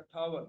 58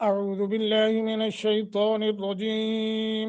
أعوذ بالله من الشيطان الرجيم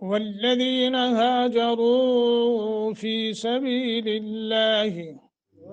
والذين هاجروا في سبيل الله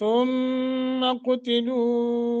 ثم قتلوا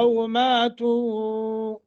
أو ماتوا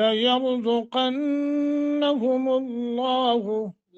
ليرزقنهم الله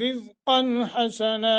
رزقا حسنا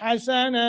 حسنا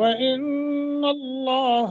وإن الله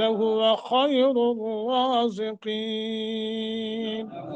لهو خير الرازقين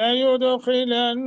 ليدخلنهم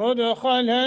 مدخلا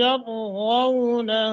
يرضونه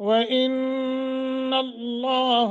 وإن الله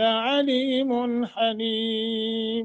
لعليم حليم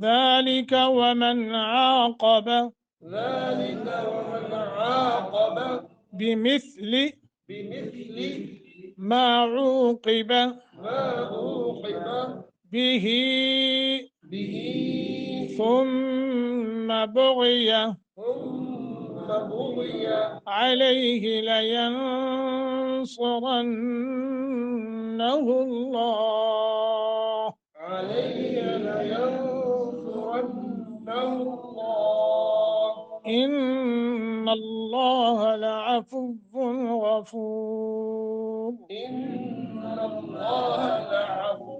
ذلك ومن عاقب ذلك ومن عاقب بمثل بمثل ما عوقب ما عوقب به به ثم بغي ثم بغي عليه لينصرنه الله عليه لينصرنه الله إن الله لعفو غفور إن الله لعفو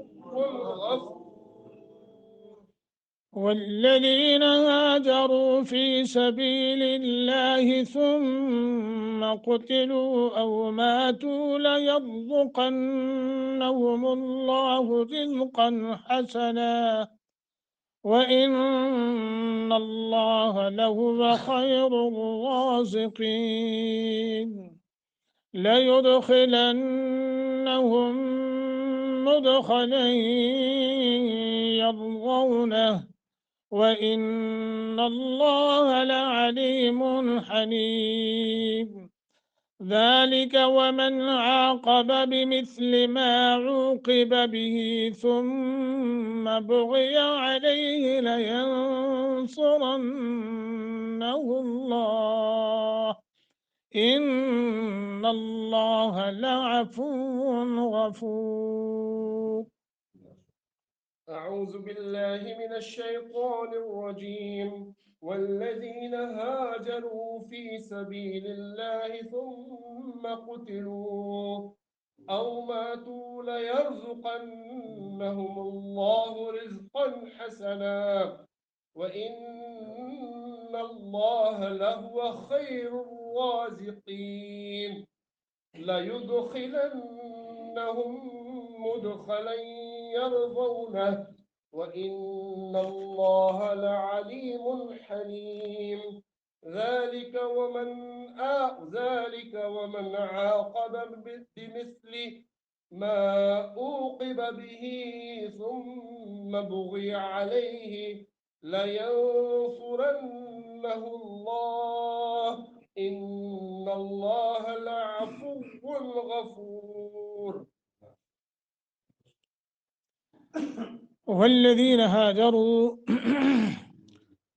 غفور. والذين هاجروا في سبيل الله ثم قتلوا أو ماتوا ليرزقنهم الله رزقا حسنا وإن الله لهو خير الرازقين ليدخلنهم مدخلا يرضونه وإن الله لعليم حليم ذلك ومن عاقب بمثل ما عوقب به ثم بغي عليه لينصرنه الله إن الله لعفو غفور أعوذ بالله من الشيطان الرجيم. والذين هاجروا في سبيل الله ثم قتلوا أو ماتوا ليرزقنهم الله رزقا حسنا وإن الله لهو خير الرازقين. ليدخلنهم مدخلا يرضونه وإن الله لعليم حليم. ذلك ومن عاقب بمثل ما أوقب به ثم بغي عليه لينصرنه الله إن الله لعفو غفور. والذين هاجروا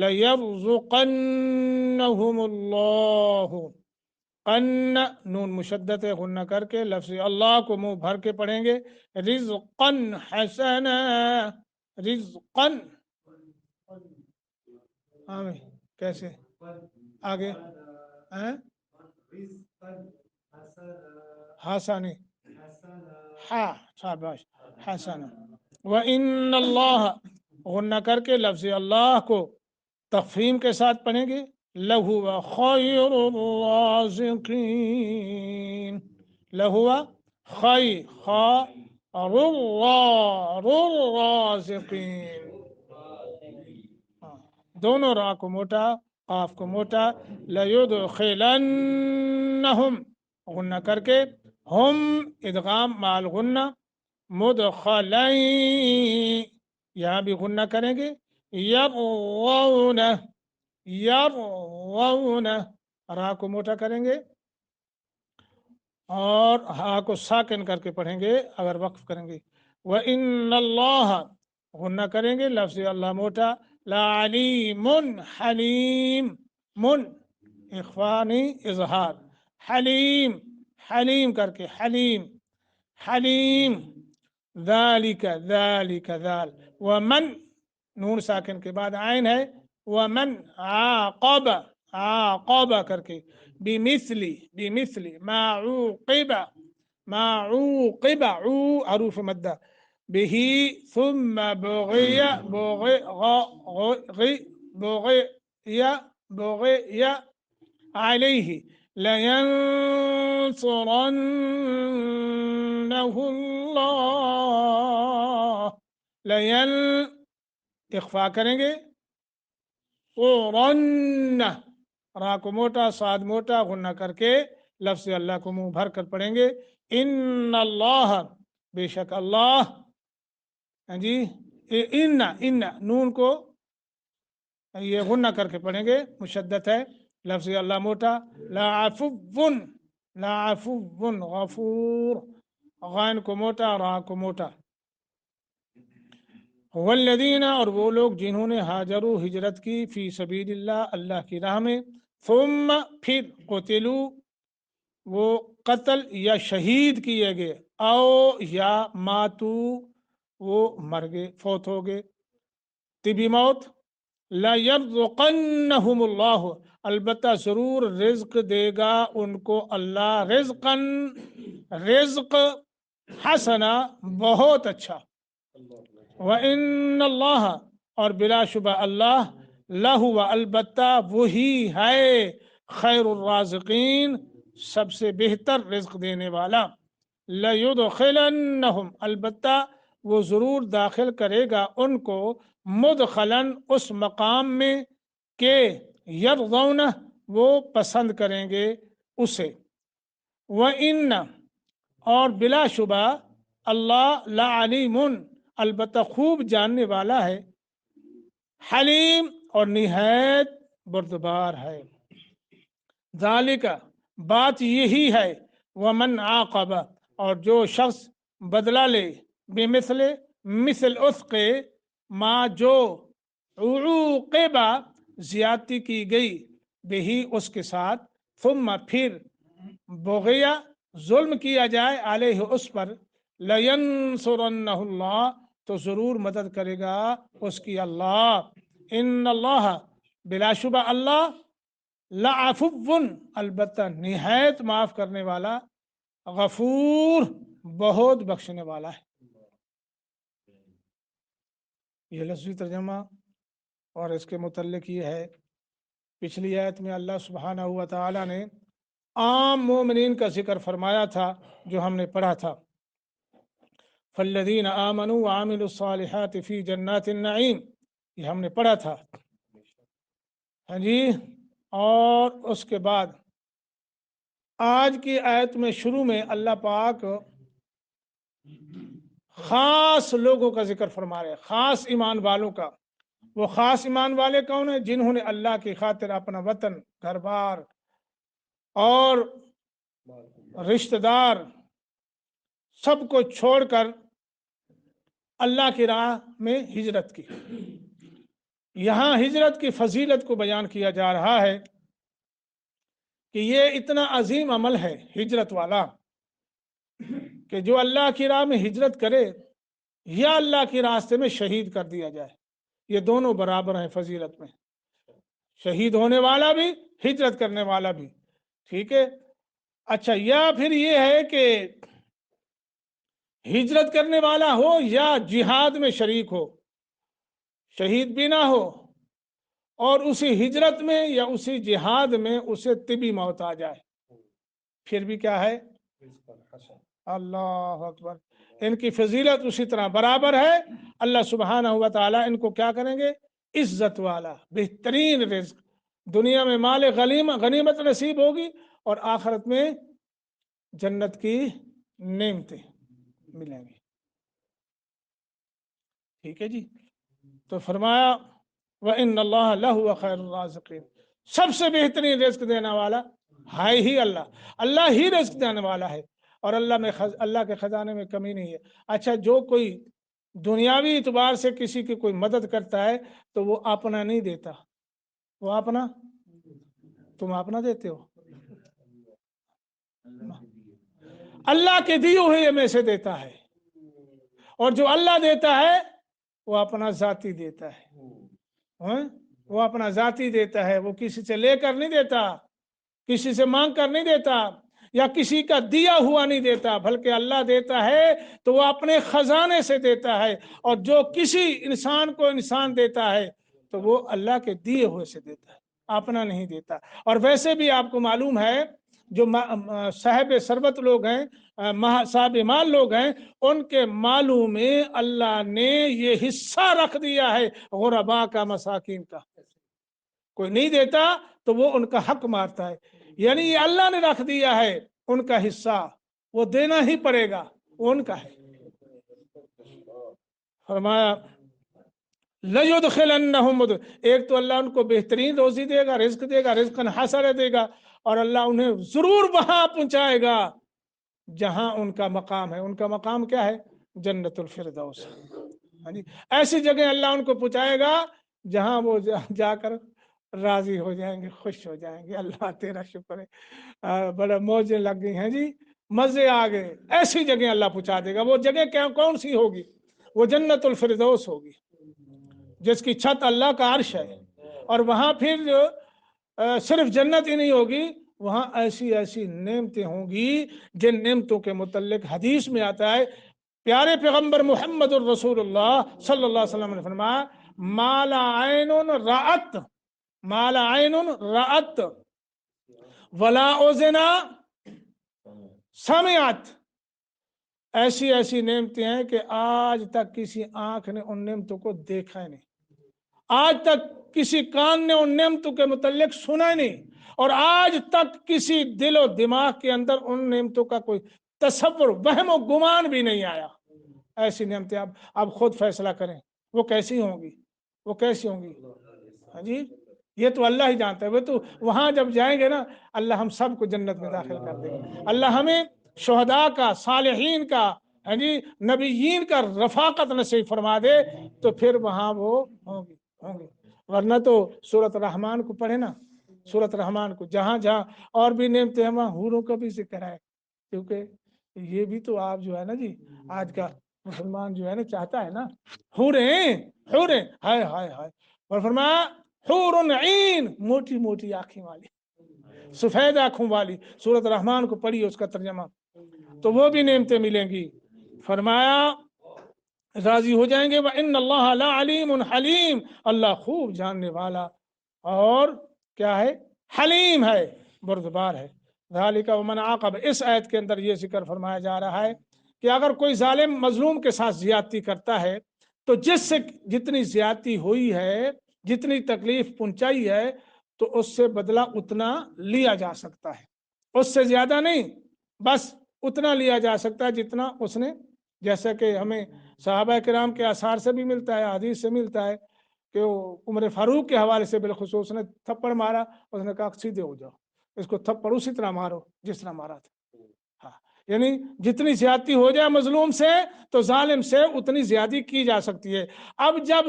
لَيَرْزُقَنَّهُمُ اللَّهُ قن نون مشدت ہے غنہ کر کے لفظ اللہ کو منہ بھر کے پڑھیں گے رزقن حسنا رزقن کیسے آگے حسن ہاں شاباش حسن وَإِنَّ اللَّهَ غنہ کر کے لفظ اللہ کو تفہیم کے ساتھ پڑھیں گے لَهُوَ خَيْرُ الرَّازِقِينَ لَهُوَ خَيْرُ الرَّازِقِينَ دونوں را کو موٹا قاف کو موٹا لَيُدْخِلَنَّهُمْ غنہ کر کے ہم ادغام مال غنہ مدخلین یہاں بھی غنہ کریں گے یرغون یرغون را کو موٹا کریں گے اور ہا کو ساکن کر کے پڑھیں گے اگر وقف کریں گے وَإِنَّ اللَّهَ غنہ کریں گے لفظ اللہ موٹا لَعَلِيمٌ حلیم من اخفانی اظہار حلیم حلیم کر کے حلیم حلیم ذالک ذالک ذال ومن نون ساکن کے بعد عین ہے ومن عاقب عاقب کر کے بمثل ما عوقب عو حروف مدہ به ثم بغي عليه لينصرنه الله لين اخفا کریں گے صورن را کو موٹا صاد موٹا غنہ کر کے لفظ اللہ کو منہ بھر کر پڑھیں گے ان اللہ بے شک اللہ جی ان نون کو یہ غنہ کر کے پڑھیں گے مشدت ہے لفظ اللہ موٹا لعفو غفور غین کو موٹا را کو موٹا والذین اور وہ لوگ جنہوں نے ہاجروا ہجرت کی فی سبیل اللہ اللہ کی راہ میں ثم پھر قتلوا وہ قتل یا شہید کیے گئے او یا ماتو وہ مر گئے فوت ہو گئے طبی موت لَيَرْزُقَنَّهُمُ اللَّهُ البتہ ضرور رزق دے گا ان کو اللہ رزقاً رزق حسنا بہت اچھا وَإِنَّ اللَّهَ اور بلا شبہ اللہ لَهُوَ البتہ وہی ہے خیر الرازقین سب سے بہتر رزق دینے والا لَيُدْخِلَنَّهُمْ البتہ وہ ضرور داخل کرے گا ان کو مدخلاً اس مقام میں کہ یرضون وہ پسند کریں گے اسے وَإِنَّ اور بلا شبہ اللہ لعلیم البتہ خوب جاننے والا ہے حلیم اور نہایت بردبار ہے ذالک بات یہی ہے ومن عاقب اور جو شخص بدلہ لے بمثل مثل اس کے ما جو عوقب زیادتی کی گئی بہی اس کے ساتھ ثم پھر بغیا ظلم کیا جائے علیہ اس پر لینصرنہ اللہ تو ضرور مدد کرے گا اس کی اللہ ان اللہ بلا شبہ اللہ لعفو البتہ نہایت معاف کرنے والا غفور بہت بخشنے والا ہے یہ لفظی ترجمہ اور اس کے متعلق یہ ہے پچھلی آیت میں اللہ سبحانہ و تعالی نے عام مومنین کا ذکر فرمایا تھا جو ہم نے پڑھا تھا فالذین آمنوا وعملوا الصالحات فی جنات النعیم یہ ہم نے پڑھا تھا ہاں جی اور اس کے بعد آج کی آیت میں شروع میں اللہ پاک خاص لوگوں کا ذکر فرما رہے ہیں خاص ایمان والوں کا وہ خاص ایمان والے کون ہیں جنہوں نے اللہ کی خاطر اپنا وطن گھر بار اور رشتہ دار سب کو چھوڑ کر اللہ کی راہ میں ہجرت کی یہاں ہجرت کی فضیلت کو بیان کیا جا رہا ہے کہ یہ اتنا عظیم عمل ہے ہجرت والا کہ جو اللہ کی راہ میں ہجرت کرے یا اللہ کے راستے میں شہید کر دیا جائے، یہ دونوں برابر ہیں فضیلت میں، شہید ہونے والا بھی ہجرت کرنے والا بھی، ٹھیک ہے۔ اچھا، یا پھر یہ ہے کہ ہجرت کرنے والا ہو یا جہاد میں شریک ہو، شہید بھی نہ ہو، اور اسی ہجرت میں یا اسی جہاد میں اسے طبی موت آ جائے، پھر بھی کیا ہے؟ اللہ اکبر، ان کی فضیلت اسی طرح برابر ہے۔ اللہ سبحانہ و تعالیٰ ان کو کیا کریں گے؟ عزت والا بہترین رزق، دنیا میں مال غنیمت نصیب ہوگی، اور آخرت میں جنت کی نعمتیں ملیں گی، ٹھیک ہے جی۔ تو فرمایا وَإِنَّ اللَّهَ لَهُوَ خَيْرُ الرَّازِقِينَ، سب سے بہترین رزق دینے والا ہے ہی اللہ، اللہ ہی رزق دینے والا ہے، اور اللہ کے خزانے میں کمی نہیں ہے۔ اچھا، جو کوئی دنیاوی اعتبار سے کسی کی کوئی مدد کرتا ہے تو وہ اپنا نہیں دیتا، وہ اپنا، تم اپنا دیتے ہو، اللہ کے دیے ہوئے میں سے دیتا ہے، اور جو اللہ دیتا ہے وہ اپنا ذاتی دیتا ہے، وہ اپنا ذاتی دیتا ہے، وہ کسی سے لے کر نہیں دیتا، کسی سے مانگ کر نہیں دیتا، یا کسی کا دیا ہوا نہیں دیتا، بلکہ اللہ دیتا ہے تو وہ اپنے خزانے سے دیتا ہے، اور جو کسی انسان کو انسان دیتا ہے تو وہ اللہ کے دیے ہوئے سے دیتا ہے، اپنا نہیں دیتا۔ اور ویسے بھی آپ کو معلوم ہے جو صاحب ثروت لوگ ہیں، صاحب مال لوگ ہیں، ان کے مالوں میں اللہ نے یہ حصہ رکھ دیا ہے غرباء کا، مساکین کا، کوئی نہیں دیتا تو وہ ان کا حق مارتا ہے، یعنی یہ اللہ نے رکھ دیا ہے ان کا حصہ، وہ دینا ہی پڑے گا، وہ ان کا ہے۔ فرمایا لَيُدْخِلَنَّهُمْ، ایک تو اللہ ان کو بہترین روزی دے گا، رزق دے گا، رزقاً حسنا دے گا، اور اللہ انہیں ضرور وہاں پہنچائے گا جہاں ان کا مقام ہے۔ ان کا مقام کیا ہے؟ جنت الفردوس، ایسی جگہ اللہ ان کو پہنچائے گا جہاں وہ جا کر راضی ہو جائیں گے، خوش ہو جائیں گے۔ اللہ تیرا شکر ہے، بڑا موجیں لگ گئی ہیں جی، مزے آ گئے، ایسی جگہ اللہ پہنچا دے گا۔ وہ جگہ کون سی ہوگی؟ وہ جنت الفردوس ہوگی، جس کی چھت اللہ کا عرش ہے، اور وہاں پھر صرف جنت ہی نہیں ہوگی، وہاں ایسی ایسی نعمتیں ہوں گی جن نعمتوں کے متعلق حدیث میں آتا ہے، پیارے پیغمبر محمد الرسول اللہ صلی اللہ علیہ وسلم نے فرمایا مالا عین رأت، مالا عین رأت ولا اذن سمعت، ایسی ایسی نعمتیں ہیں کہ آج تک کسی آنکھ نے ان نعمتوں کو دیکھا ہی نہیں، آج تک کسی کان نے ان نعمتوں کے متعلق سنا ہی نہیں، اور آج تک کسی دل و دماغ کے اندر ان نعمتوں کا کوئی تصور، وہم و گمان بھی نہیں آیا۔ ایسی نعمتیں آپ خود فیصلہ کریں وہ کیسی ہوں گی، وہ کیسی ہوں گی؟ ہاں جی، یہ تو اللہ ہی جانتا ہے، وہ تو وہاں جب جائیں گے نا اللہ ہم سب کو جنت میں داخل کر دے گا۔ اللہ ہمیں شہداء کا، صالحین کا، ہاں جی، نبیین کا رفاقت نصیب فرما دے، تو پھر وہاں وہ ہوں گی۔ ورنہ تو سورۃ الرحمن کو پڑھے نا، سورۃ الرحمن کو، جہاں جہاں اور بھی نعمتیں ہیں وہاں حوروں کا بھی ذکر ہے، کیونکہ یہ بھی تو آپ جو ہے نا جی، آج کا مسلمان جو ہے نا چاہتا ہے نا حوریں، حوریں، ہائے ہائے ہائے، اور فرمایا حور عین، موٹی موٹی آنکھیں والی، سفید آنکھوں والی، سورۃ الرحمن کو پڑھی اس کا ترجمہ، تو وہ بھی نعمتیں ملیں گی۔ فرمایا راضی ہو جائیں گے، وَإِنَّ اللَّهَ لَعَلِيمٌ حَلِيمٌ، اللہ خوب جاننے والا اور کیا ہے؟ حلیم ہے، بردبار ہے۔ ذَلِكَ وَمَنْ عَاقَبَ، اس آیت کے اندر یہ ذکر فرمایا جا رہا ہے کہ اگر کوئی ظالم مظلوم کے ساتھ زیادتی کرتا ہے تو جس سے جتنی زیادتی ہوئی ہے، جتنی تکلیف پہنچائی ہے، تو اس سے بدلہ اتنا لیا جا سکتا ہے، اس سے زیادہ نہیں، بس اتنا لیا جا سکتا ہے جتنا اس نے، جیسا کہ ہمیں صحابہ کرام کے آثار سے بھی ملتا ہے، حدیث سے ملتا ہے کہ وہ عمر فاروق کے حوالے سے بالخصوص نے تھپڑ مارا، اس نے کہا سیدھے ہو جاؤ، اس کو تھپڑ اسی طرح مارو جس طرح مارا تھا۔ ہاں، یعنی جتنی زیادتی ہو جائے مظلوم سے تو ظالم سے اتنی زیادتی کی جا سکتی ہے۔ اب جب